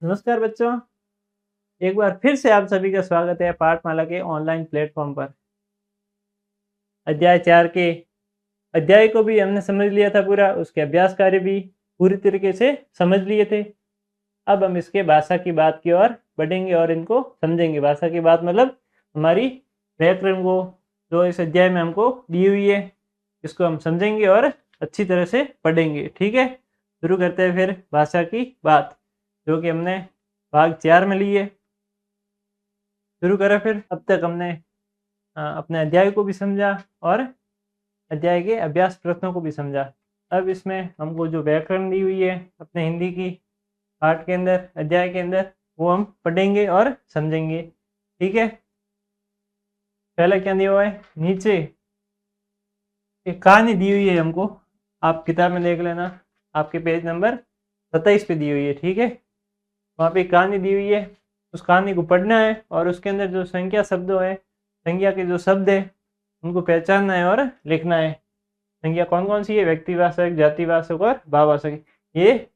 नमस्कार बच्चों, एक बार फिर से आप सभी का स्वागत है पाठमाला के ऑनलाइन प्लेटफॉर्म पर। अध्याय 4 के अध्याय को भी हमने समझ लिया था पूरा, उसके अभ्यास कार्य भी पूरी तरीके से समझ लिए थे। अब हम इसके भाषा की बात की ओर बढ़ेंगे और इनको समझेंगे। भाषा की बात मतलब हमारी व्याकरण को, जो इस अध्याय में हमको दी हुई है, इसको हम समझेंगे और अच्छी तरह से पढ़ेंगे। ठीक है, शुरू करते हैं फिर भाषा की बात, जो कि हमने भाग 4 में ली है। शुरू करें फिर। अब तक हमने अपने अध्याय को भी समझा और अध्याय के अभ्यास प्रश्नों को भी समझा। अब इसमें हमको जो व्याकरण दी हुई है अपने हिंदी की पाठ के अंदर, अध्याय के अंदर, वो हम पढ़ेंगे और समझेंगे। ठीक है, पहला क्या दिया हुआ है, नीचे एक कहानी दी हुई है हमको, आप किताब में देख लेना, आपके पेज नंबर 27 पे दी हुई है। ठीक है, वहाँ पे एक कहानी दी हुई है, उस कहानी को पढ़ना है और उसके अंदर जो संख्या शब्द है, संज्ञा के जो शब्द है उनको पहचानना है और लिखना है। संज्ञा कौन कौन सी है, व्यक्तिवाचक, जातिवाचक और भाववाचक। ये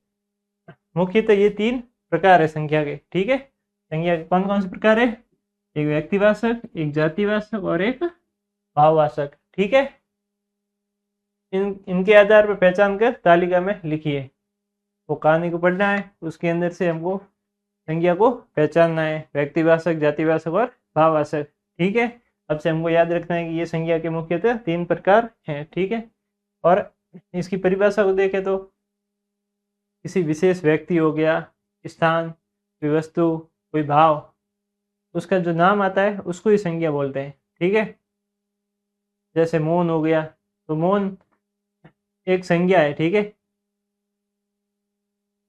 मुख्यतः ये 3 प्रकार है संख्या के। ठीक है, संज्ञा के कौन कौन से प्रकार है, एक व्यक्तिवाचक, एक जातिवाचक और एक भाववाचक। ठीक है, इनके आधार पर पहचान कर तालिका में लिखिए। वो कहानी को पढ़ना है, उसके अंदर से हमको संज्ञा को पहचानना है, व्यक्तिवाचक, जातिवाचक और भाववाचक। ठीक है, अब से हमको याद रखना है कि ये संज्ञा के मुख्यतः 3 प्रकार हैं। ठीक है, और इसकी परिभाषा को देखें तो किसी विशेष व्यक्ति हो गया, स्थान, कोई वस्तु, कोई भाव, उसका जो नाम आता है उसको ही संज्ञा बोलते हैं। ठीक है, जैसे मौन हो गया, तो मौन एक संज्ञा है। ठीक है,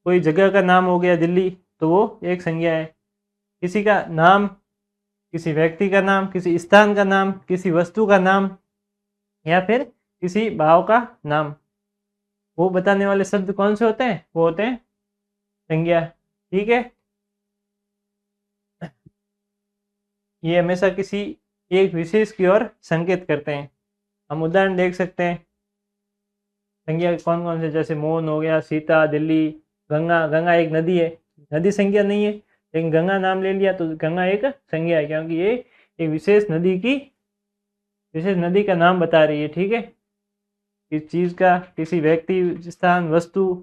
कोई जगह का नाम हो गया दिल्ली, तो वो एक संज्ञा है। किसी का नाम, किसी व्यक्ति का नाम, किसी स्थान का नाम, किसी वस्तु का नाम या फिर किसी भाव का नाम, वो बताने वाले शब्द कौन से होते हैं, वो होते हैं संज्ञा। ठीक है, ये हमेशा किसी एक विशेष की ओर संकेत करते हैं। हम उदाहरण देख सकते हैं संज्ञा कौन कौन से, जैसे मौन हो गया, सीता, दिल्ली, गंगा। गंगा एक नदी है, नदी संज्ञा नहीं है, लेकिन गंगा नाम ले लिया तो गंगा एक संज्ञा है, क्योंकि ये एक विशेष नदी का नाम बता रही है। ठीक है, किस चीज़ का, किसी व्यक्ति, स्थान, वस्तु,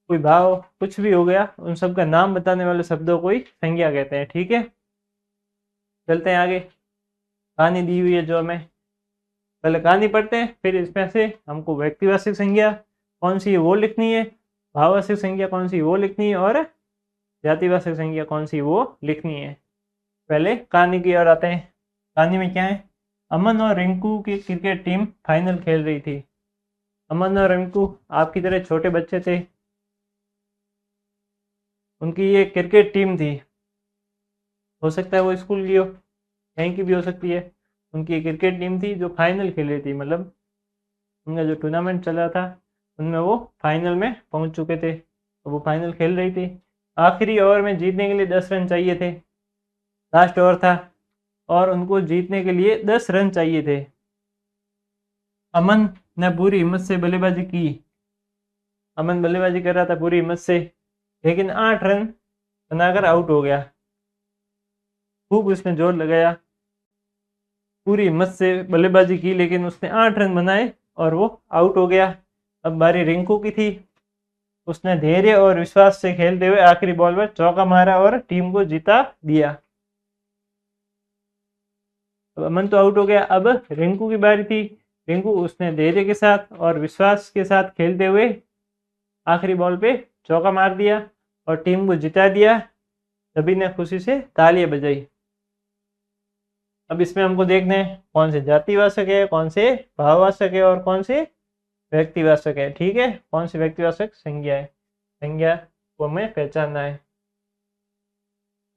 कोई भाव, कुछ भी हो गया, उन सब का नाम बताने वाले शब्दों को ही संज्ञा कहते हैं। ठीक है, चलते हैं आगे। कहानी दी हुई है जो हमें, पहले कहानी पढ़ते हैं, फिर इसमें से हमको व्यक्तिवाचक संज्ञा कौन सी है वो लिखनी है, भाववाचक संज्ञा कौन सी वो लिखनी है और जातिवाचक संज्ञा कौन सी वो लिखनी है। पहले कहानी की ओर आते हैं। कहानी में क्या है, अमन और रिंकू की क्रिकेट टीम फाइनल खेल रही थी। अमन और रिंकू आपकी तरह छोटे बच्चे थे, उनकी ये क्रिकेट टीम थी। हो सकता है वो स्कूल की हो, कहीं की भी हो सकती है। उनकी एक क्रिकेट टीम थी जो फाइनल खेल रही थी, मतलब उनका जो टूर्नामेंट चल रहा था उनमें वो फाइनल में पहुंच चुके थे, तो वो फाइनल खेल रही थी। आखिरी ओवर में जीतने के लिए 10 रन चाहिए थे, लास्ट ओवर था और उनको जीतने के लिए 10 रन चाहिए थे। अमन ने पूरी हिम्मत से बल्लेबाजी की। अमन बल्लेबाजी कर रहा था पूरी हिम्मत से, लेकिन 8 रन बनाकर आउट हो गया। खूब उसने जोर लगाया, पूरी हिम्मत से बल्लेबाजी की, लेकिन उसने 8 रन बनाए और वो आउट हो गया। अब बारी रिंकू की थी, उसने धैर्य और विश्वास से खेलते हुए आखिरी बॉल पर चौका मारा और टीम को जिता दिया। अब अमन तो आउट हो गया, अब रिंकू की बारी थी। रिंकू उसने धैर्य के साथ और विश्वास के साथ खेलते हुए आखिरी बॉल पे चौका मार दिया और टीम को जिता दिया। सभी ने खुशी से तालियां बजाई। अब इसमें हमको देखना है कौन से जातिवाचक है, कौन से भाववाचक है और कौन से व्यक्तिवाचक है। ठीक है, कौन से व्यक्तिवाचक संज्ञा है, संज्ञा को हमें पहचानना है।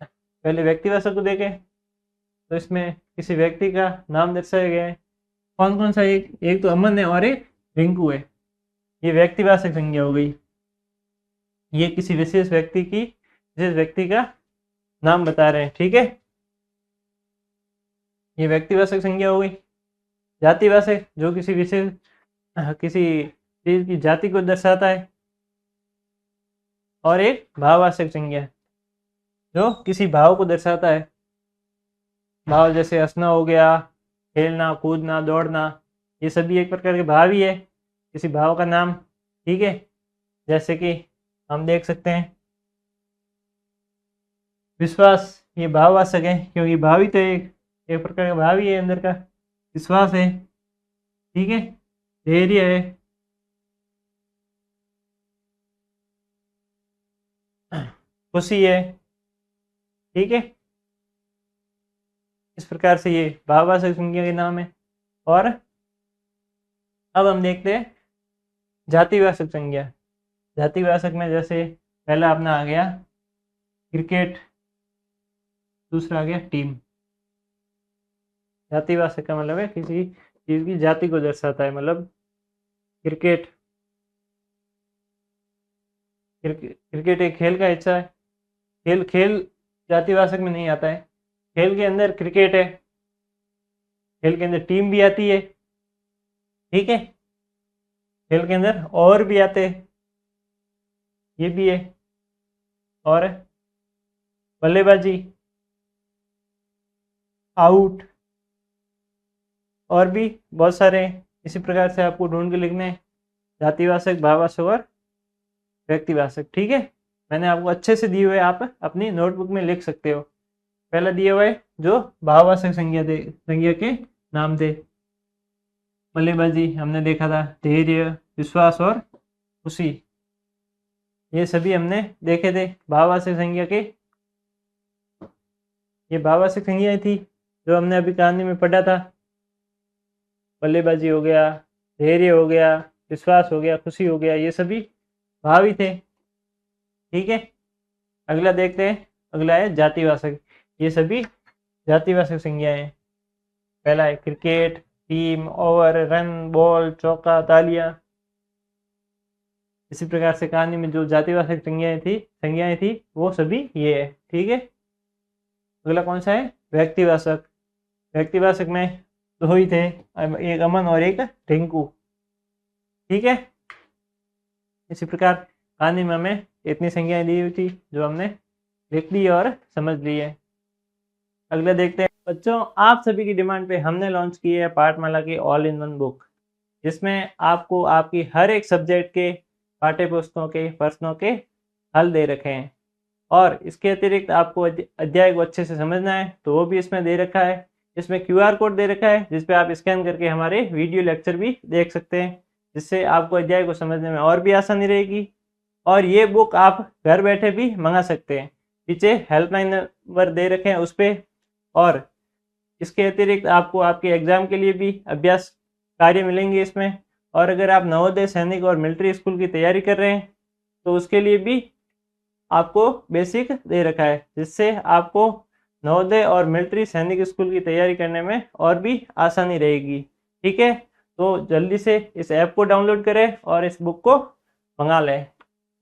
पहले व्यक्तिवाचक को देखें तो इसमें किसी व्यक्ति का नाम दर्शाया गया है। कौन कौन सा, एक तो अमन है और एक रिंकू है, ये व्यक्तिवाचक संज्ञा हो गई। ये किसी विशेष व्यक्ति का नाम बता रहे हैं। ठीक है, ये व्यक्तिवाचक संज्ञा हो गई। जातिवाचक जो किसी चीज की जाति को दर्शाता है, और एक भाववाचक संज्ञा जो किसी भाव को दर्शाता है। भाव जैसे हंसना हो गया, खेलना, कूदना, दौड़ना, ये सभी एक प्रकार के भाव ही है, किसी भाव का नाम। ठीक है, जैसे कि हम देख सकते हैं विश्वास, ये भाववाचक है क्योंकि भाव ही तो एक प्रकार का भाव ही है अंदर का। विश्वास है, ठीक है, धैर्य है, खुशी है, ठीक है। इस प्रकार से ये भाववाचक संज्ञा के नाम है। और अब हम देखते हैं जातिवाचक संज्ञा। जातिवाचक में जैसे पहला अपना आ गया क्रिकेट, दूसरा आ गया टीम। जातिवाचक का मतलब है किसी चीज की जाति को दर्शाता है, मतलब क्रिकेट, क्रिकेट एक खेल का हिस्सा है। खेल खेल जातिवाचक में नहीं आता है। खेल के अंदर क्रिकेट है, खेल के अंदर टीम भी आती है, ठीक है। खेल के अंदर और भी आते हैं, ये भी है, और बल्लेबाजी, आउट, और भी बहुत सारे हैं। इसी प्रकार से आपको ढूंढ के लिखने हैं जातिवाचक, भाववाचक और व्यक्तिवाचक, ठीक है। मैंने आपको अच्छे से दिए हुए, आप अपनी नोटबुक में लिख सकते हो। पहला दिया हुआ है जो भाववाचक संज्ञा के नाम थे, बल्लेबाजी हमने देखा था, धैर्य, विश्वास और खुशी, ये सभी हमने देखे थे भाववाचक संज्ञा के। ये भाववाचक संज्ञाएं थी जो हमने अभी कहानी में पढ़ा था। बल्लेबाजी हो गया, धैर्य हो गया, विश्वास हो गया, खुशी हो गया, ये सभी भाव ही थे, ठीक है। अगला देखते हैं, अगला है जातिवाचक। ये सभी जातिवाचक संज्ञाएं हैं। पहला है cricket, team, over, run, ball, चौका, तालियां। इसी प्रकार से कहानी में जो जातिवाचक संज्ञाएं थी वो सभी ये है, ठीक है। अगला कौन सा है, व्यक्तिवाचक। व्यक्तिवाचक में दो ही थे, एक अमन और एक टिंकू, ठीक है। इसी प्रकार कहानी में हमें इतनी संज्ञाएं दी हुई थी जो हमने लिख ली और समझ ली है। अगला देखते हैं बच्चों, आप सभी की डिमांड पे हमने लॉन्च की है पाठमाला की ऑल इन वन बुक, जिसमें आपको आपकी हर एक सब्जेक्ट के पाठ्य पुस्तकों के प्रश्नों के हल दे रखे हैं। और इसके अतिरिक्त आपको अध्याय को अच्छे से समझना है तो वो भी इसमें दे रखा है। इसमें QR कोड दे रखा है जिस पे आप स्कैन करके हमारे वीडियो लेक्चर भी देख सकते हैं, जिससे आपको अध्याय को समझने में और भी आसानी रहेगी। और ये बुक आप घर बैठे भी मंगा सकते हैं, पीछे हेल्पलाइन नंबर दे रखे हैं उस पर। और इसके अतिरिक्त आपको आपके एग्जाम के लिए भी अभ्यास कार्य मिलेंगे इसमें। और अगर आप नवोदय, सैनिक और मिलिट्री स्कूल की तैयारी कर रहे हैं तो उसके लिए भी आपको बेसिक दे रखा है, जिससे आपको नवोदय और मिलिट्री सैनिक स्कूल की तैयारी करने में और भी आसानी रहेगी, ठीक है। तो जल्दी से इस ऐप को डाउनलोड करें और इस बुक को मंगा लें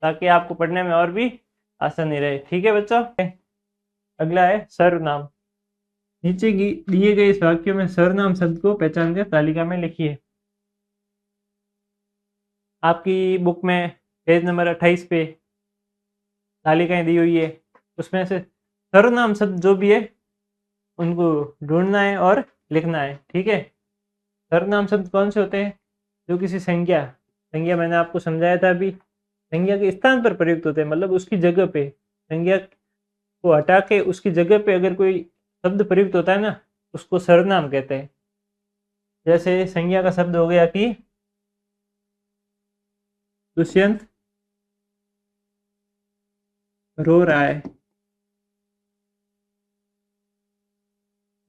ताकि आपको पढ़ने में और भी आसानी रहे, ठीक है बच्चों। अगला है सर्वनाम। नीचे दिए गए इस वाक्य में सर्वनाम शब्द को पहचान कर तालिका में लिखिए। आपकी बुक में पेज नंबर 28 पे तालिकाएं दी हुई है, उसमें से सर्वनाम शब्द जो भी है उनको ढूंढना है और लिखना है, ठीक है। सर्वनाम शब्द कौन से होते हैं, जो किसी संज्ञा मैंने आपको समझाया था अभी, संज्ञा के स्थान पर प्रयुक्त होते हैं, मतलब उसकी जगह पे, संज्ञा को हटा के उसकी जगह पे अगर कोई शब्द प्रयुक्त होता है ना, उसको सर्वनाम कहते हैं। जैसे संज्ञा का शब्द हो गया कि दुष्यंत रो रहा है,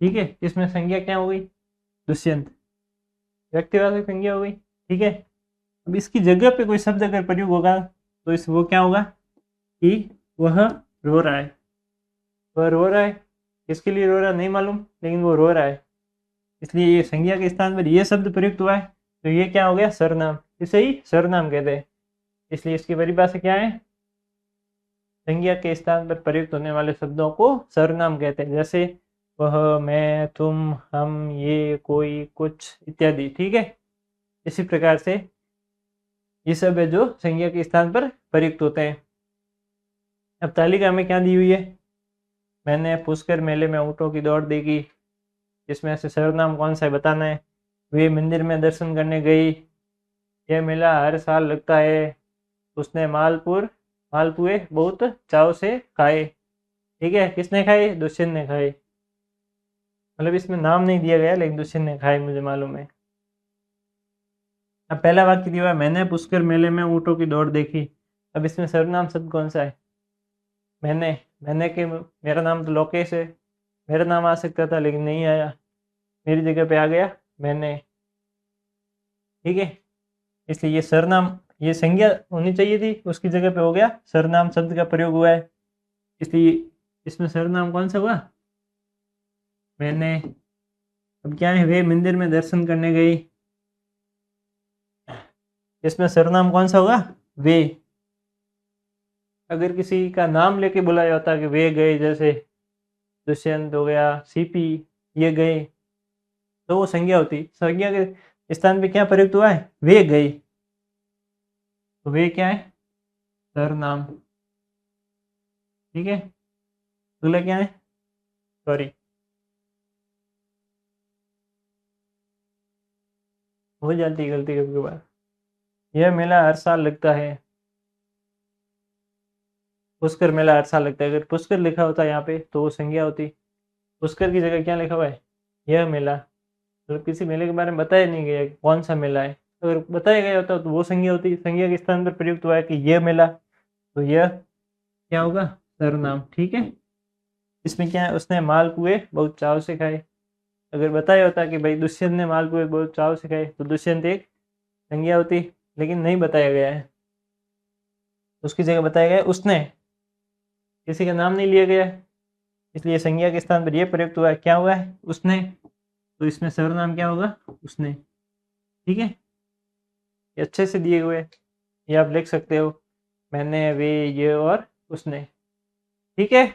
ठीक है। इसमें संज्ञा क्या हो गई, दुष्यंत, व्यक्तिवाचक संज्ञा हो गई, ठीक है। अब इसकी जगह पे कोई शब्द अगर प्रयोग होगा तो वो क्या होगा कि वह रो रहा है। वह रो रहा है, किसके लिए रो रहा है नहीं मालूम, लेकिन वो रो रहा है, इसलिए ये संज्ञा के स्थान पर ये शब्द प्रयुक्त हुआ है, तो ये क्या हो गया, सर्वनाम। इसे ही सर्वनाम कहते हैं। इसलिए इसकी परिभाषा क्या है, संज्ञा के स्थान पर प्रयुक्त होने वाले शब्दों को सर्वनाम कहते हैं। जैसे वह, मैं, तुम, हम, ये, कोई, कुछ इत्यादि, ठीक है। इसी प्रकार से ये सब है जो संज्ञा के स्थान पर प्रयुक्त होते हैं। अब तालिका में क्या दी हुई है, मैंने पुष्कर मेले में ऊँटों की दौड़ देखी। इसमें से सर्वनाम कौन सा है बताना है। वे मंदिर में दर्शन करने गई। यह मेला हर साल लगता है। उसने मालपुए बहुत चाव से खाए। ठीक है, किसने खाए? दुष्यंत ने खाए। मतलब इसमें नाम नहीं दिया गया, लेकिन दुष्यंत ने खाए, मुझे मालूम है। अब पहला वाक्य दिया हुआ है, मैंने पुष्कर मेले में ऊँटों की दौड़ देखी। अब इसमें सर्वनाम शब्द कौन सा है? मैंने के मेरा नाम तो लोकेश है, मेरा नाम आ सकता था लेकिन नहीं आया, मेरी जगह पे आ गया मैंने। ठीक है, इसलिए ये सर्वनाम, ये संज्ञा होनी चाहिए थी, उसकी जगह पे हो गया सर्वनाम शब्द का प्रयोग हुआ है, इसलिए इसमें सर्वनाम कौन सा हुआ? मैंने। अब क्या है? वे मंदिर में दर्शन करने गई। इसमें सर्वनाम कौन सा होगा? वे। अगर किसी का नाम लेके बुलाया होता कि वे गए, जैसे दुष्यंत हो गया, सीपी, ये गए, तो वो संज्ञा होती। संज्ञा के स्थान पे क्या प्रयुक्त हुआ है? वे गए। तो वे क्या है? सर्वनाम। ठीक है, अगला क्या है? सॉरी, हो जाती है गलती कभी कभार। यह मेला हर साल लगता है। पुष्कर मेला हर साल लगता है। अगर पुष्कर लिखा होता यहाँ पे तो वो संज्ञा होती। पुष्कर की जगह क्या लिखा हुआ है? यह मेला। मतलब किसी मेले के बारे में बताया नहीं गया कि कौन सा मेला है। अगर बताया गया होता तो वो संज्ञा होती। संज्ञा के स्थान पर प्रयुक्त हुआ है कि यह मेला, तो यह क्या होगा? सर्वनाम। ठीक है, इसमें क्या है? उसने मालपुए बहुत चाव से खाए। अगर बताया होता कि भाई दुष्यंत ने मालपुए बहुत चाव से खाए, तो दुष्यंत एक संज्ञा होती, लेकिन नहीं बताया गया है। उसकी जगह बताया गया है उसने, किसी का नाम नहीं लिया गया है, इसलिए संज्ञा के स्थान पर यह प्रयुक्त हुआ है। क्या हुआ है? उसने। तो इसमें सर्वनाम क्या होगा? उसने। ठीक है, ये अच्छे से दिए हुए, ये आप लिख सकते हो, मैंने, वे, ये और उसने। ठीक है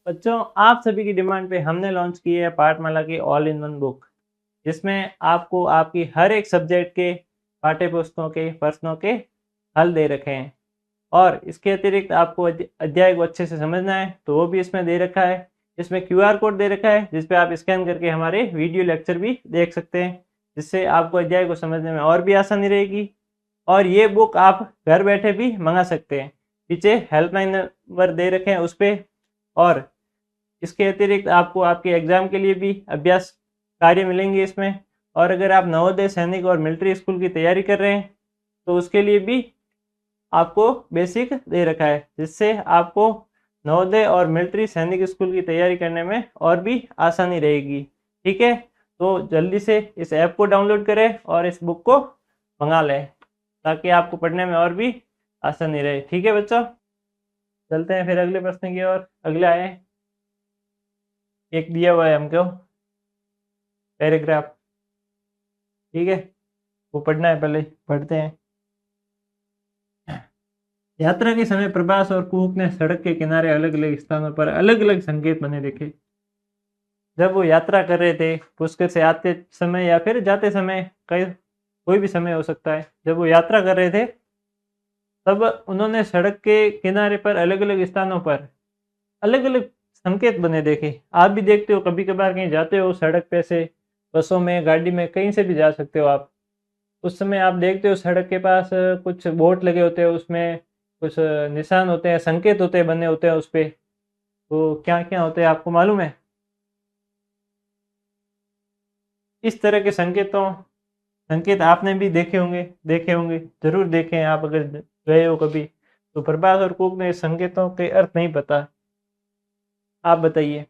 बच्चों, आप सभी की डिमांड पे हमने लॉन्च की है पाठमाला की ऑल इन वन बुक, जिसमें आपको आपकी हर एक सब्जेक्ट के पाठ्य पुस्तकों के प्रश्नों के हल दे रखे हैं। और इसके अतिरिक्त आपको अध्याय को अच्छे से समझना है तो वो भी इसमें दे रखा है। इसमें क्यूआर कोड दे रखा है, जिस पे आप स्कैन करके हमारे वीडियो लेक्चर भी देख सकते हैं, जिससे आपको अध्याय को समझने में और भी आसानी रहेगी। और ये बुक आप घर बैठे भी मंगा सकते हैं, पीछे हेल्पलाइन नंबर दे रखे हैं उस पर। और इसके अतिरिक्त आपको आपके एग्ज़ाम के लिए भी अभ्यास कार्य मिलेंगे इसमें। और अगर आप नवोदय, सैनिक और मिलिट्री स्कूल की तैयारी कर रहे हैं तो उसके लिए भी आपको बेसिक दे रखा है, जिससे आपको नवोदय और मिलिट्री सैनिक स्कूल की तैयारी करने में और भी आसानी रहेगी। ठीक है, तो जल्दी से इस ऐप को डाउनलोड करें और इस बुक को मंगा लें, ताकि आपको पढ़ने में और भी आसानी रहे। ठीक है बच्चों, चलते हैं फिर अगले प्रश्न की ओर। अगला है, एक दिया हुआ है हमको पैराग्राफ। ठीक है, वो पढ़ना है, पहले पढ़ते हैं। यात्रा के समय प्रभास और कुहक ने सड़क के किनारे अलग अलग स्थानों पर अलग अलग संकेत बने देखे। जब वो यात्रा कर रहे थे, पुष्कर से आते समय या फिर जाते समय, कोई भी समय हो सकता है, जब वो यात्रा कर रहे थे तब उन्होंने सड़क के किनारे पर अलग अलग स्थानों पर अलग अलग संकेत बने देखे। आप भी देखते हो, कभी कभार कहीं जाते हो सड़क पे से, बसों में, गाड़ी में, कहीं से भी जा सकते हो आप। उस समय आप देखते हो सड़क के पास कुछ बोर्ड लगे होते हैं, उसमें कुछ निशान होते हैं, संकेत होते हैं, बने होते हैं उस पे। तो क्या क्या होते हैं आपको मालूम है? इस तरह के संकेत आपने भी देखे होंगे, जरूर देखे हैं आप अगर गए हो कभी। तो प्रभास और कुक ने इस संकेतों के अर्थ नहीं पता। आप बताइए।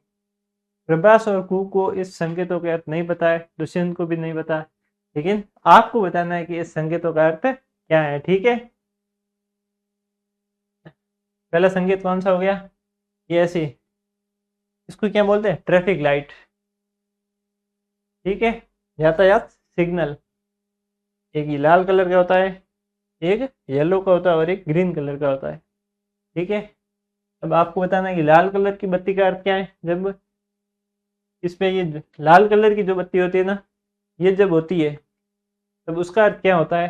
प्रभास और कुक को इस संकेतों के अर्थ नहीं पता है, दुष्यंत को भी नहीं पता, लेकिन आपको बताना है कि इस संकेतों का अर्थ क्या है। ठीक है, पहला संकेत कौन सा हो गया? ये ऐसी, इसको क्या बोलते हैं? Traffic light. ठीक है, यातायात सिग्नल। एक ये लाल कलर का होता है, एक येलो का होता है और एक ग्रीन कलर का होता है। ठीक है, अब आपको बताना है कि लाल कलर की बत्ती का अर्थ क्या है। जब इस पे ये लाल कलर की जो बत्ती होती है ना, ये जब होती है तब उसका अर्थ क्या होता है।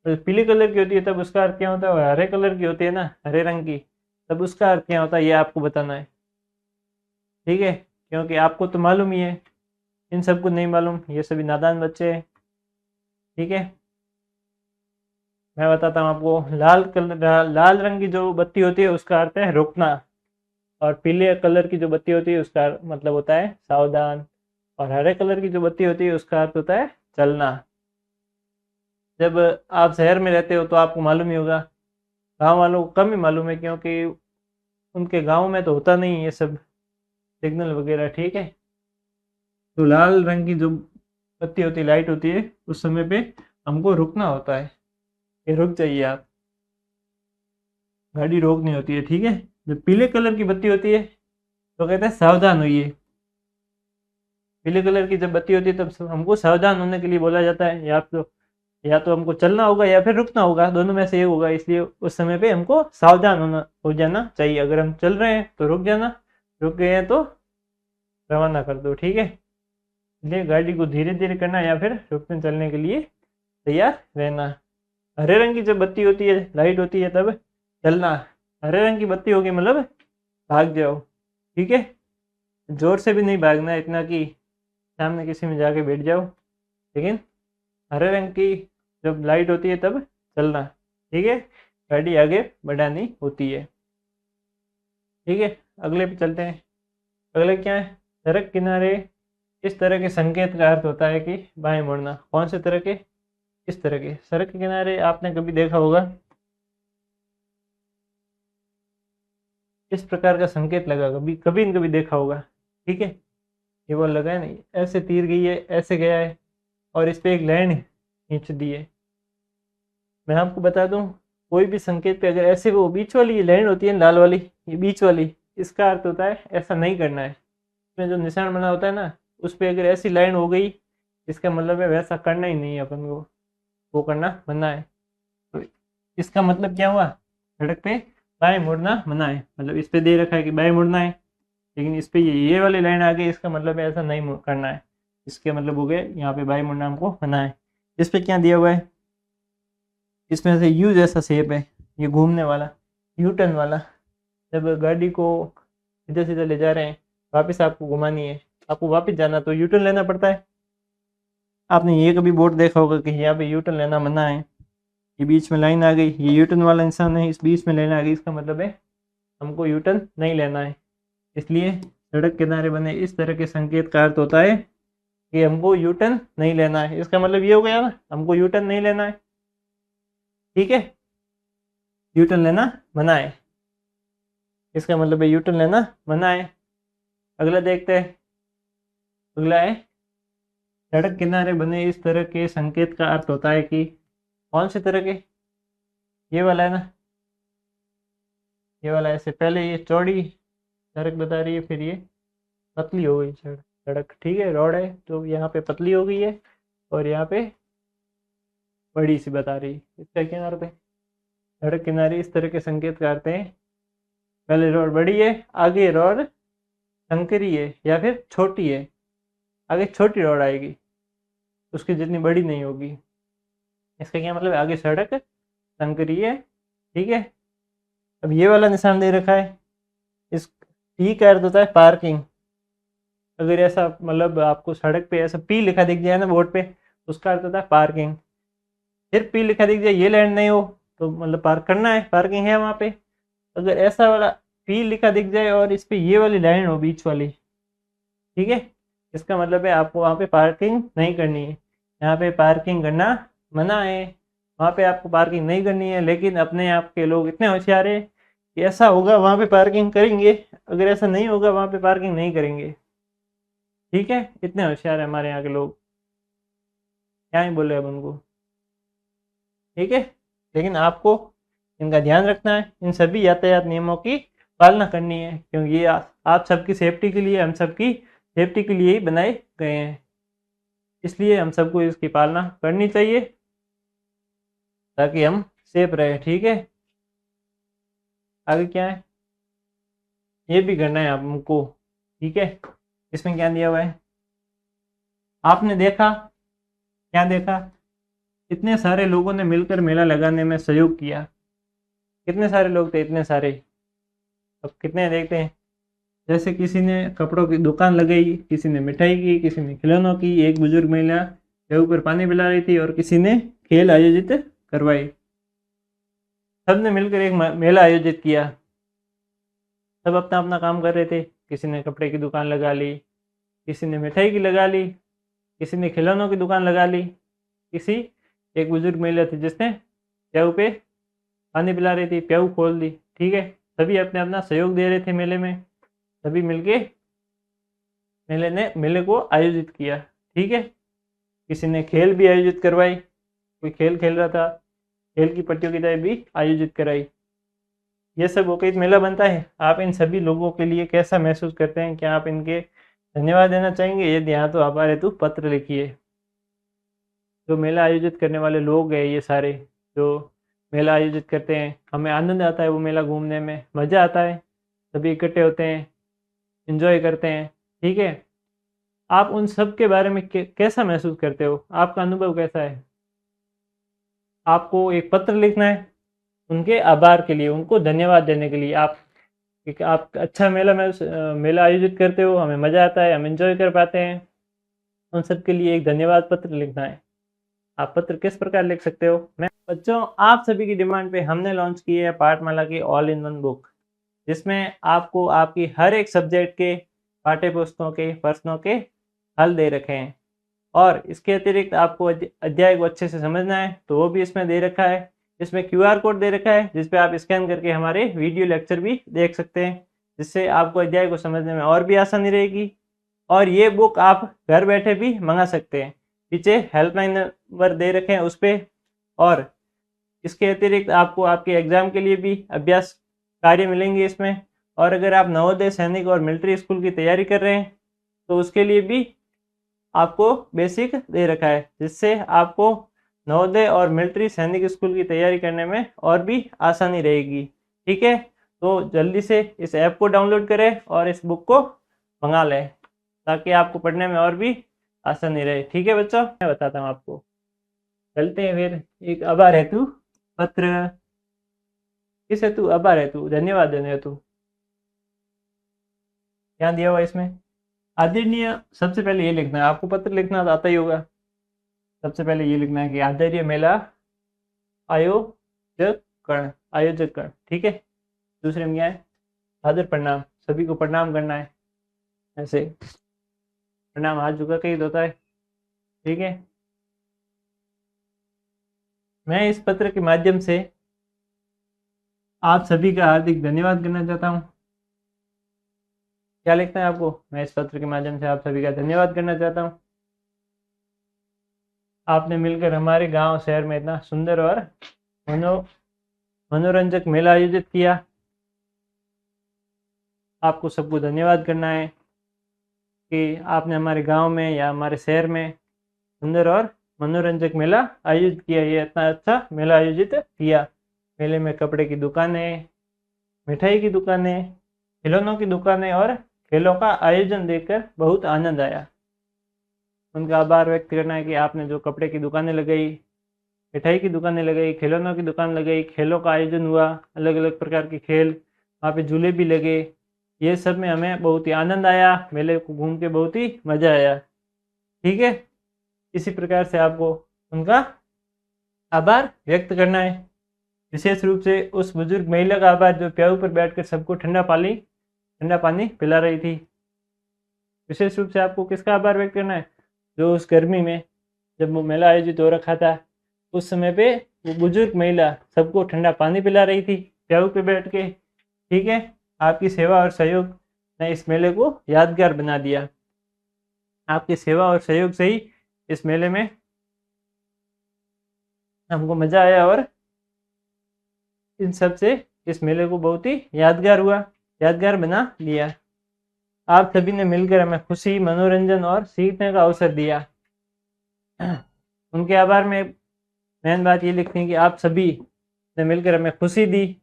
तो पीले कलर की होती है तब उसका अर्थ क्या होता है, और हरे कलर की होती है ना, हरे रंग की, तब उसका अर्थ क्या होता है, ये आपको बताना है। ठीक है, क्योंकि आपको तो मालूम ही है, इन सबको नहीं मालूम, ये सभी नादान बच्चे हैं। ठीक है, मैं बताता हूँ आपको। लाल रंग की जो बत्ती होती है उसका अर्थ है रुकना, और पीले कलर की जो बत्ती होती है उसका मतलब होता है सावधान, और हरे कलर की जो बत्ती होती है उसका अर्थ होता है चलना। जब आप शहर में रहते हो तो आपको मालूम ही होगा, गांव वालों को कम ही मालूम है, क्योंकि उनके गांव में तो होता नहीं ये सब सिग्नल वगैरह। ठीक है, तो लाल रंग की जो बत्ती होती है, लाइट होती है, उस समय पे हमको रुकना होता है कि रुक जाइए आप, गाड़ी रोकनी होती है। ठीक है, जब पीले कलर की बत्ती होती है तो कहते हैं सावधान होइए। पीले कलर की जब बत्ती होती है तब हमको सावधान होने के लिए बोला जाता है, या तो हमको चलना होगा या फिर रुकना होगा, दोनों में से एक होगा। इसलिए उस समय पे हमको सावधान हो जाना चाहिए। अगर हम चल रहे हैं तो रुक जाना, रुक गए हैं तो रवाना कर दो। ठीक है, इसलिए गाड़ी को धीरे धीरे करना या फिर रुकने चलने के लिए तैयार रहना। हरे रंग की जब बत्ती होती है, लाइट होती है, तब चलना। हरे रंग की बत्ती होगी मतलब भाग जाओ। ठीक है, जोर से भी नहीं भागना इतना कि सामने किसी में जाके बैठ जाओ, लेकिन हरे रंग की जब लाइट होती है तब चलना। ठीक है, गाड़ी आगे बढ़ानी होती है। ठीक है, अगले पे चलते हैं। अगले क्या है? सड़क किनारे इस तरह के संकेत का अर्थ होता है कि बाएं मुड़ना। कौन से तरह के? इस तरह के। सड़क के किनारे आपने कभी देखा होगा इस प्रकार का संकेत लगा, कभी कभी न कभी देखा होगा। ठीक है, ये वो लगा है नहीं, ऐसे तीर गई है, ऐसे गया है, और इस पे एक लाइन खींच दी है। मैं आपको बता दूं, कोई भी संकेत पे अगर ऐसे वो बीच वाली ये लाइन होती है लाल वाली, ये बीच वाली, इसका अर्थ होता है ऐसा नहीं करना है। इसमें जो निशान बना होता है ना, उस पर अगर ऐसी लाइन हो गई, इसका मतलब है वैसा करना ही नहीं है अपन को, वो करना मना है। तो इसका मतलब क्या हुआ? सड़क पे बाएं मुड़ना मना है, मतलब इस पे दे रखा है कि बाएं मुड़ना है, लेकिन इस पे ये वाली लाइन आ गई, इसका मतलब है ऐसा नहीं करना है। इसके मतलब हो गए यहाँ पे बाएं मुड़ना हमको मना है। इस पे क्या दिया हुआ है? इसमें से यू जैसा शेप है, ये घूमने वाला, यू टर्न वाला। जब गाड़ी को सीधे सीधे ले जा रहे हैं, वापस आपको घुमानी है, आपको वापस जाना, तो यू टर्न लेना पड़ता है। आपने ये कभी बोर्ड देखा होगा कि यहाँ पे यू टर्न लेना मना है, ये बीच में लाइन आ गई, ये यू टर्न वाला इंसान है, इस बीच में लाइन आ गई, इसका मतलब है हमको यू टर्न नहीं लेना है। इसलिए सड़क किनारे बने इस तरह के संकेत का अर्थ होता है कि हमको यू टर्न नहीं लेना है। इसका मतलब ये हो गया ना, हमको यू टर्न नहीं लेना है। ठीक है, यू टर्न लेना मना है, इसका मतलब है यू टर्न लेना मना है। अगला देखते हैं। अगला है, सड़क किनारे बने इस तरह के संकेत का अर्थ होता है कि कौन से तरह के? ये वाला है ना, ये वाला। ऐसे पहले ये चौड़ी सड़क बता रही है, फिर ये पतली हो गई सड़क। ठीक है, रोड है तो यहाँ पे पतली हो गई है, और यहाँ पे बड़ी सी बता रही है। इसका क्या अर्थ है? सड़क किनारे इस तरह के संकेत करते हैं, पहले रोड बड़ी है, आगे रोड संकरी है या फिर छोटी है। आगे छोटी रोड आएगी, उसकी जितनी बड़ी नहीं होगी। इसका क्या मतलब है? आगे सड़क संकरी है। ठीक है, अब ये वाला निशान दे रखा है, इस टी का अर्थ होता है पार्किंग। अगर ऐसा मतलब आपको सड़क पे ऐसा पी लिखा दिख जाए ना बोर्ड पे, उसका अर्थ होता है पार्किंग। फिर पी लिखा दिख जाए, ये लैंड नहीं हो, तो मतलब पार्क करना है, पार्किंग है वहाँ पे। अगर ऐसा वाला पी लिखा दिख जाए और इस पे ये वाली लाइन हो बीच वाली, ठीक है, इसका मतलब है आपको वहाँ पे पार्किंग नहीं करनी है। यहाँ पे पार्किंग करना मना है, वहाँ पे आपको पार्किंग नहीं करनी है। लेकिन अपने आप के लोग इतने होशियार है कि ऐसा होगा वहाँ पे पार्किंग करेंगे, अगर ऐसा नहीं होगा वहाँ पे पार्किंग नहीं करेंगे। ठीक है, इतने होशियार है हमारे यहाँ के लोग, क्या ही बोले अब उनको। ठीक है, लेकिन आपको इनका ध्यान रखना है, इन सभी यातायात नियमों की पालना करनी है, क्योंकि ये आप सबकी सेफ्टी के लिए, हम सबकी सेफ्टी के लिए ही बनाए गए हैं। इसलिए हम सबको इसकी पालना करनी चाहिए ताकि हम सेफ रहे। ठीक है, आगे क्या है? ये भी करना है हमको। ठीक है, इसमें क्या दिया हुआ है? आपने देखा, क्या देखा? इतने सारे लोगों ने मिलकर मेला लगाने में सहयोग किया। कितने सारे लोग थे? इतने सारे। अब कितने देखते हैं? जैसे किसी ने कपड़ों की दुकान लगाई, किसी ने मिठाई की, किसी ने खिलौनों की, एक बुजुर्ग महिला के ऊपर पानी पिला रही थी और किसी ने खेल आयोजित करवाई। सबने मिलकर एक मेला आयोजित किया। सब अपना अपना काम कर रहे थे। किसी ने कपड़े की दुकान लगा ली, किसी ने मिठाई की लगा ली, किसी ने खिलौनों की दुकान लगा ली, किसी एक बुजुर्ग महिला थी जिसने प्याऊ पे पानी पिला रही थी, प्याऊ खोल दी। ठीक है, सभी अपने अपना सहयोग दे रहे थे मेले में। सभी मिलके मेले को आयोजित किया। ठीक है, किसी ने खेल भी आयोजित करवाई, कोई खेल खेल रहा था, खेल की प्रतियोगिताएं भी आयोजित कराई। ये सब होकर एक मेला बनता है। आप इन सभी लोगों के लिए कैसा महसूस करते हैं? क्या आप इनके धन्यवाद देना चाहेंगे? यदि हाँ, तो हमारे हेतु पत्र लिखिए। जो मेला आयोजित करने वाले लोग हैं, ये सारे जो मेला आयोजित करते हैं, हमें आनंद आता है वो मेला घूमने में, मज़ा आता है। सभी इकट्ठे होते हैं, एंजॉय करते हैं। ठीक है, आप उन सब के बारे में कैसा महसूस करते हो? आपका अनुभव कैसा है? आपको एक पत्र लिखना है उनके आभार के लिए, उनको धन्यवाद देने के लिए। आप अच्छा मेला आयोजित करते हो, हमें मज़ा आता है, हम एंजॉय कर पाते हैं। उन सब के लिए एक धन्यवाद पत्र लिखना है। आप पत्र किस प्रकार लिख सकते हो? मैं बच्चों, आप सभी की डिमांड पे हमने लॉन्च की है पाठमाला की ऑल इन वन बुक, जिसमें आपको आपकी हर एक सब्जेक्ट के पाठ्य पुस्तकों के प्रश्नों के हल दे रखे हैं। और इसके अतिरिक्त आपको अध्याय को अच्छे से समझना है तो वो भी इसमें दे रखा है। इसमें QR कोड दे रखा है जिस पे आप स्कैन करके हमारे वीडियो लेक्चर भी देख सकते हैं, जिससे आपको अध्याय को समझने में और भी आसानी रहेगी। और ये बुक आप घर बैठे भी मंगा सकते हैं। पीछे हेल्पलाइन नंबर दे रखे हैं उस पर। और इसके अतिरिक्त आपको आपके एग्ज़ाम के लिए भी अभ्यास कार्य मिलेंगे इसमें। और अगर आप नवोदय, सैनिक और मिलिट्री स्कूल की तैयारी कर रहे हैं तो उसके लिए भी आपको बेसिक दे रखा है, जिससे आपको नवोदय और मिलिट्री सैनिक स्कूल की तैयारी करने में और भी आसानी रहेगी। ठीक है, तो जल्दी से इस ऐप को डाउनलोड करें और इस बुक को मंगा लें ताकि आपको पढ़ने में और भी आसानी रहे। ठीक है बच्चों, मैं बताता हूँ आपको। चलते हैं फिर एक आभार हेतु पत्र। किस हेतु? आभार हेतु, धन्यवाद देने हेतु। क्या दिया हुआ इसमें? आदरणीय, सबसे पहले ये लिखना है, आपको पत्र लिखना तो आता ही होगा। सबसे पहले ये लिखना है कि आदरणीय मेला आयोजक गण। ठीक है, दूसरे में क्या है? आदर प्रणाम, सभी को प्रणाम करना है। ऐसे प्रणाम हाथ झुका के ही होता है। ठीक है, मैं इस पत्र के माध्यम से आप सभी का हार्दिक धन्यवाद करना चाहता हूँ। क्या लिखना है आपको? मैं इस पत्र के माध्यम से आप सभी का धन्यवाद करना चाहता हूँ। आपने मिलकर हमारे गांव शहर में इतना सुंदर और मनोरंजक मेला आयोजित किया। आपको सबको धन्यवाद करना है कि आपने हमारे गांव में या हमारे शहर में सुंदर और मनोरंजक मेला आयोजित किया। ये इतना अच्छा मेला आयोजित किया। मेले में कपड़े की दुकानें, मिठाई की दुकानें, खिलौनों की दुकानें और खेलों का आयोजन देखकर बहुत आनंद आया। उनका आभार व्यक्त करना है कि आपने जो कपड़े की दुकानें लगाई, मिठाई की दुकानें लगाई, खिलौनों की दुकान लगाई, खेलों का आयोजन हुआ, अलग अलग प्रकार के खेल, वहाँ पे झूले भी लगे। ये सब में हमें बहुत ही आनंद आया, मेले को घूम के बहुत ही मज़ा आया। ठीक है, इसी प्रकार से आपको उनका आभार व्यक्त करना है। विशेष रूप से उस बुजुर्ग महिला का आभार जो प्याऊ पर बैठकर सबको ठंडा पानी पिला रही थी। विशेष रूप से आपको किसका आभार व्यक्त करना है? जो उस गर्मी में जब वो मेला आयोजित हो रखा था उस समय पे वो बुजुर्ग महिला सबको ठंडा पानी पिला रही थी प्याऊ पे बैठ के। ठीक है, आपकी सेवा और सहयोग ने इस मेले को यादगार बना दिया। आपकी सेवा और सहयोग से ही इस मेले में हमको मज़ा आया और इन सब से इस मेले को बहुत ही यादगार बना दिया। आप सभी ने मिलकर हमें खुशी, मनोरंजन और सीखने का अवसर दिया। उनके आभार में मेन बात ये लिखनी है कि आप सभी ने मिलकर हमें खुशी दी,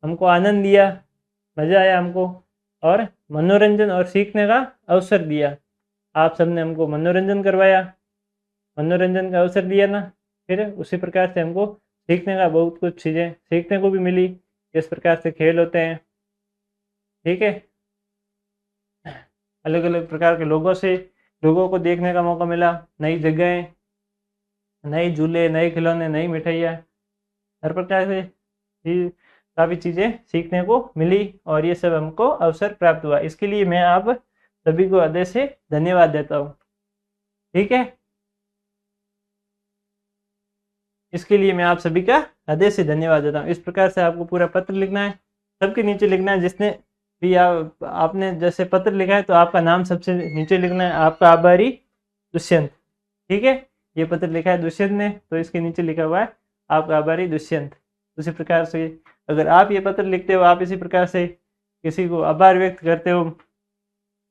हमको आनंद दिया, मज़ा आया हमको, और मनोरंजन और सीखने का अवसर दिया। आप सबने हमको मनोरंजन करवाया, मनोरंजन का अवसर दिया ना, फिर उसी प्रकार से हमको सीखने का बहुत कुछ चीज़ें सीखने को भी मिली। किस प्रकार से खेल होते हैं, ठीक है। अलग अलग प्रकार के लोगों को देखने का मौका मिला, नई जगहें, नए झूले, नए खिलौने, नई मिठाइयाँ, हर प्रकार से काफ़ी चीज़ें सीखने को मिली और ये सब हमको अवसर प्राप्त हुआ। इसके लिए मैं आप सभी को हृदय से धन्यवाद देता हूँ। ठीक है, इसके लिए मैं आप सभी का हृदय से धन्यवाद देता हूँ। इस प्रकार से आपको पूरा पत्र लिखना है, सबके नीचे लिखना है। जिसने भी आपने जैसे पत्र लिखा है तो आपका नाम सबसे नीचे लिखना है, आपका आभारी दुष्यंत। ठीक है, ये पत्र लिखा है दुष्यंत ने तो इसके नीचे लिखा हुआ है आपका आभारी दुष्यंत। उसी प्रकार से अगर आप ये पत्र लिखते हो, आप इसी प्रकार से किसी को आभार व्यक्त करते हो,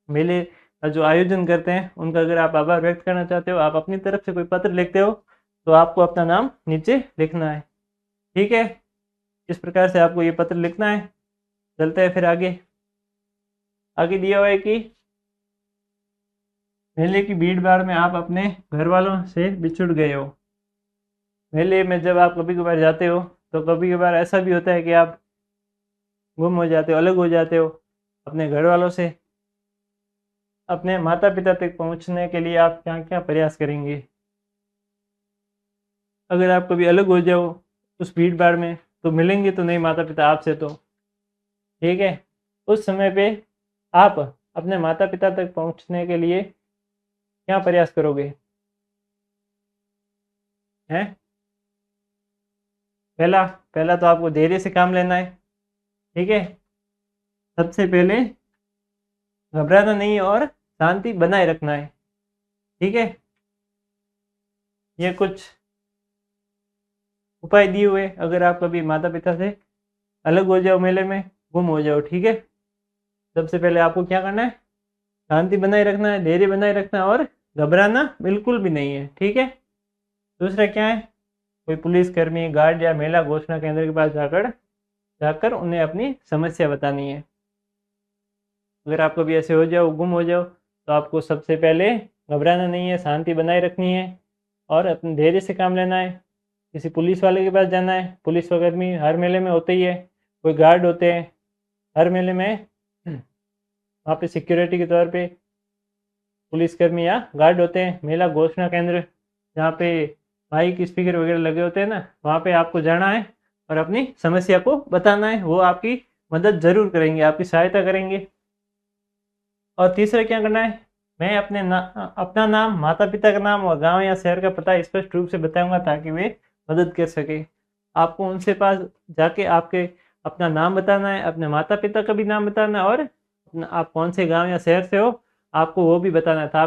मेले का जो आयोजन करते हैं उनका अगर आप आभार व्यक्त करना चाहते हो, आप अपनी तरफ से कोई पत्र लिखते हो तो आपको अपना नाम नीचे लिखना है। ठीक है, इस प्रकार से आपको ये पत्र लिखना है। चलते हैं फिर आगे। आगे दिया हुआ है कि मेले की भीड़ भाड़ में आप अपने घर वालों से बिछुड़ गए हो। मेले में जब आप कभी कभार जाते हो तो कभी कभार ऐसा भी होता है कि आप गुम हो जाते हो, अलग हो जाते हो अपने घर वालों से। अपने माता पिता तक पहुंचने के लिए आप क्या क्या प्रयास करेंगे? अगर आप कभी अलग हो जाओ उस भीड़ भाड़ में तो मिलेंगे तो नहीं माता पिता आपसे तो। ठीक है, उस समय पे आप अपने माता पिता तक पहुंचने के लिए क्या प्रयास करोगे? हैं? पहला तो आपको धैर्य से काम लेना है। ठीक है, सबसे पहले घबराना नहीं है और शांति बनाए रखना है। ठीक है, ये कुछ उपाय दिए हुए अगर आप कभी माता पिता से अलग हो जाओ, मेले में गुम हो जाओ। ठीक है, सबसे पहले आपको क्या करना है? शांति बनाए रखना है, धैर्य बनाए रखना है और घबराना बिल्कुल भी नहीं है। ठीक है, दूसरा क्या है? कोई पुलिसकर्मी, गार्ड या महिला घोषणा केंद्र के पास जाकर उन्हें अपनी समस्या बतानी है। अगर आप कभी ऐसे हो जाओ, गुम हो जाओ, तो आपको सबसे पहले घबराना नहीं है, शांति बनाए रखनी है और अपने धैर्य से काम लेना है। किसी पुलिस वाले के पास जाना है। पुलिस कर्मी हर मेले में होते ही है, कोई गार्ड होते हैं हर मेले में। वहाँ पे सिक्योरिटी के तौर पे पुलिसकर्मी या गार्ड होते हैं। मेला घोषणा केंद्र जहाँ पे माइक स्पीकर वगैरह लगे होते हैं ना, वहाँ पे आपको जाना है और अपनी समस्या को बताना है। वो आपकी मदद ज़रूर करेंगे, आपकी सहायता करेंगे। और तीसरा क्या करना है? मैं अपना नाम, माता पिता का नाम और गांव या शहर का पता स्पष्ट रूप से बताऊंगा ताकि वे मदद कर सके। आपको उनसे पास जाके अपना नाम बताना है, अपने माता पिता का भी नाम बताना है और आप कौन से गांव या शहर से हो आपको वो भी बताना था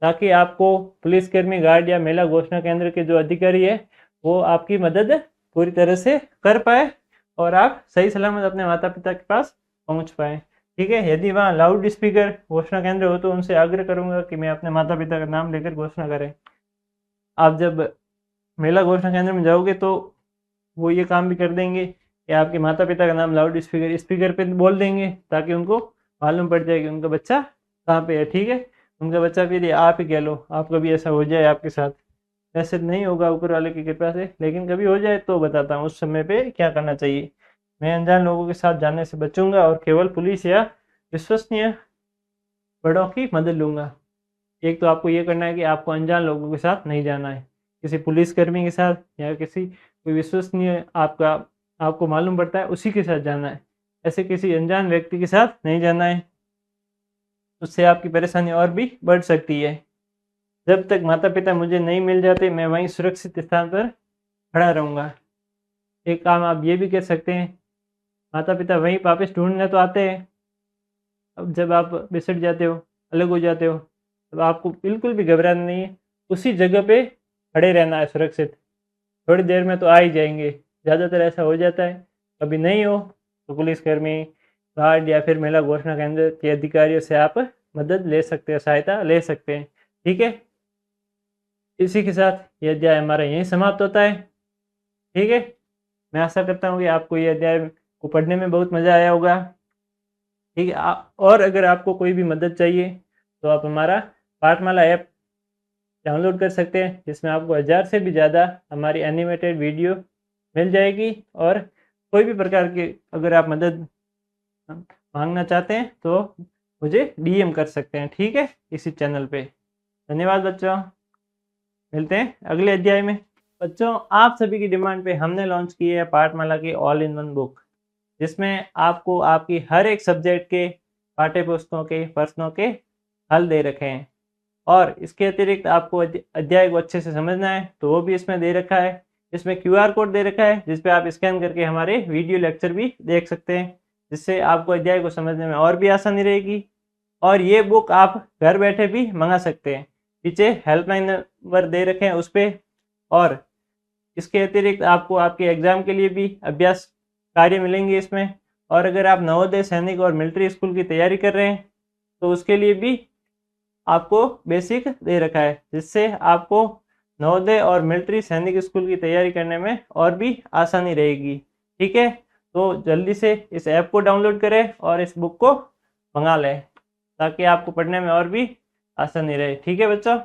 ताकि आपको पुलिसकर्मी, गार्ड या मेला घोषणा केंद्र के जो अधिकारी है वो आपकी मदद पूरी तरह से कर पाए और आप सही सलामत अपने माता पिता के पास पहुंच पाए। ठीक है, यदि वहाँ लाउड स्पीकर घोषणा केंद्र हो तो उनसे आग्रह करूंगा कि मैं अपने माता पिता का नाम लेकर घोषणा करें। आप जब मेला घोषणा केंद्र में जाओगे तो वो ये काम भी कर देंगे कि आपके माता पिता का नाम लाउड स्पीकर पे बोल देंगे ताकि उनको मालूम पड़ जाए कि उनका बच्चा कहाँ पे है। ठीक है, उनका बच्चा फिर आप ही कह लो, आप कभी ऐसा हो जाए आपके साथ। ऐसे नहीं होगा ऊपर वाले की कृपा से, लेकिन कभी हो जाए तो बताता हूँ उस समय पे क्या करना चाहिए। मैं अनजान लोगों के साथ जाने से बचूंगा और केवल पुलिस या विश्वसनीय बड़ों की मदद लूंगा। एक तो आपको ये करना है कि आपको अनजान लोगों के साथ नहीं जाना है, किसी पुलिसकर्मी के साथ या कोई विश्वसनीय आपको मालूम पड़ता है उसी के साथ जाना है। ऐसे किसी अनजान व्यक्ति के साथ नहीं जाना है, उससे आपकी परेशानी और भी बढ़ सकती है। जब तक माता पिता मुझे नहीं मिल जाते मैं वहीं सुरक्षित स्थान पर खड़ा रहूँगा। एक काम आप ये भी कर सकते हैं, माता पिता वहीं वापस ढूंढने तो आते हैं, अब जब आप बिछड़ जाते हो, अलग हो जाते हो, तब आपको बिल्कुल भी घबराना नहीं है, उसी जगह पे खड़े रहना है सुरक्षित। थोड़ी देर में तो आ ही जाएंगे। ज़्यादातर ऐसा हो जाता है, कभी नहीं हो तो पुलिसकर्मी, गार्ड या फिर महिला घोषणा केंद्र के अधिकारियों से आप मदद ले सकते हैं, सहायता ले सकते हैं। ठीक है, इसी के साथ यह अध्याय हमारा यहीं समाप्त होता है। ठीक है, मैं आशा करता हूँ कि आपको ये अध्याय को पढ़ने में बहुत मज़ा आया होगा। ठीक है, और अगर आपको कोई भी मदद चाहिए तो आप हमारा पाठमाला ऐप डाउनलोड कर सकते हैं, जिसमें आपको 1000 से भी ज़्यादा हमारी एनिमेटेड वीडियो मिल जाएगी। और कोई भी प्रकार की अगर आप मदद मांगना चाहते हैं तो मुझे DM कर सकते हैं, ठीक है, इसी चैनल पे। धन्यवाद बच्चों, मिलते हैं अगले अध्याय में। बच्चों, आप सभी की डिमांड पे हमने लॉन्च की है पाठमाला की ऑल इन वन बुक, जिसमें आपको आपकी हर एक सब्जेक्ट के पाठ्य पुस्तकों के प्रश्नों के हल दे रखे हैं, और इसके अतिरिक्त आपको अध्याय को अच्छे से समझना है तो वो भी इसमें दे रखा है। इसमें QR कोड दे रखा है जिस पे आप स्कैन करके हमारे वीडियो लेक्चर भी देख सकते हैं, जिससे आपको अध्याय को समझने में और भी आसानी रहेगी। और ये बुक आप घर बैठे भी मंगा सकते हैं, पीछे हेल्पलाइन नंबर दे रखे हैं उस पर। और इसके अतिरिक्त आपको आपके एग्ज़ाम के लिए भी अभ्यास कार्य मिलेंगे इसमें। और अगर आप नवोदय, सैनिक और मिलिट्री स्कूल की तैयारी कर रहे हैं तो उसके लिए भी आपको बेसिक दे रखा है, जिससे आपको नवोदय और मिलिट्री सैनिक स्कूल की तैयारी करने में और भी आसानी रहेगी, ठीक है। तो जल्दी से इस ऐप को डाउनलोड करें और इस बुक को मंगा लें, ताकि आपको पढ़ने में और भी आसानी रहे, ठीक है बच्चों।